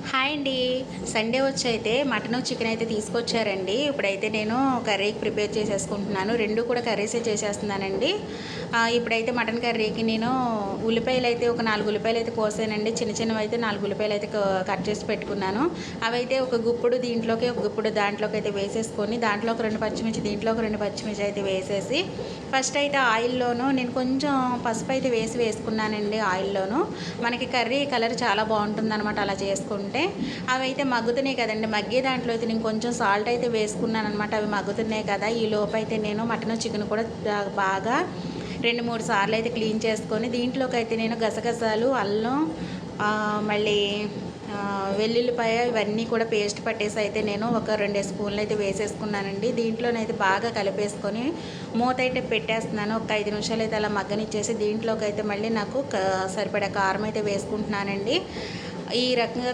Hi అండి. Sunday వచ్చైతే mutton, chicken అయితే తీసుకొచ్చారండి. ఇప్పుడైతే నేను కర్రీకి ప్రిపేర్ చేసేసుకుంటున్నాను. 2 కూడా కర్రీసే చేసేస్తున్నానండి. ఇప్పుడైతే మటన్ కర్రీకి నేను ఉల్లిపాయలైతే ఒక 4 ఉల్లిపాయలైతే కోసానండి. చిన్న చిన్నవైతే 4 ఉల్లిపాయలైతే కట్ చేసి పెట్టుకున్నాను. అవైతే ఒక గుప్పుడు దీంట్లోకి, ఒక గుప్పుడు దాంట్లోకి అయితే వేసేసుకొని, దాంట్లో ఒక 2 పచ్చిమిర్చి, దీంట్లో ఒక 2 పచ్చిమిర్చి అయితే వేసేసి, ఫస్ట్ అయితే ఆయిల్లోనూ నేను కొంచెం పసుపు అయితే వేసుకున్నానండి ఆయిల్లోనూ. మనకి కర్రీ కలర్ చాలా బాగుంటుందన్నమాట అలా చేసుకుంటే. అవైతే మగ్గుతున్నాయి కదండి, మగ్గే దాంట్లో అయితే నేను కొంచెం సాల్ట్ అయితే వేసుకున్నాను అనమాట. అవి మగ్గుతున్నాయి కదా, ఈ లోపు అయితే నేను మటన్ చికెన్ కూడా బాగా 2-3 సార్లు అయితే క్లీన్ చేసుకొని, దీంట్లోకి అయితే నేను గసగసాలు, అల్లం, మళ్ళీ వెల్లుల్లిపాయ ఇవన్నీ కూడా పేస్ట్ పట్టేసి అయితే నేను ఒక 2 స్పూన్లు అయితే వేసేసుకున్నానండి. దీంట్లోనైతే బాగా కలిపేసుకొని మూత అయితే పెట్టేస్తున్నాను. ఒక 5 నిమిషాలు అయితే అలా మగ్గనిచ్చేసి, దీంట్లోకి అయితే మళ్ళీ నాకు సరిపడా కారం అయితే వేసుకుంటున్నానండి. ఈ రకంగా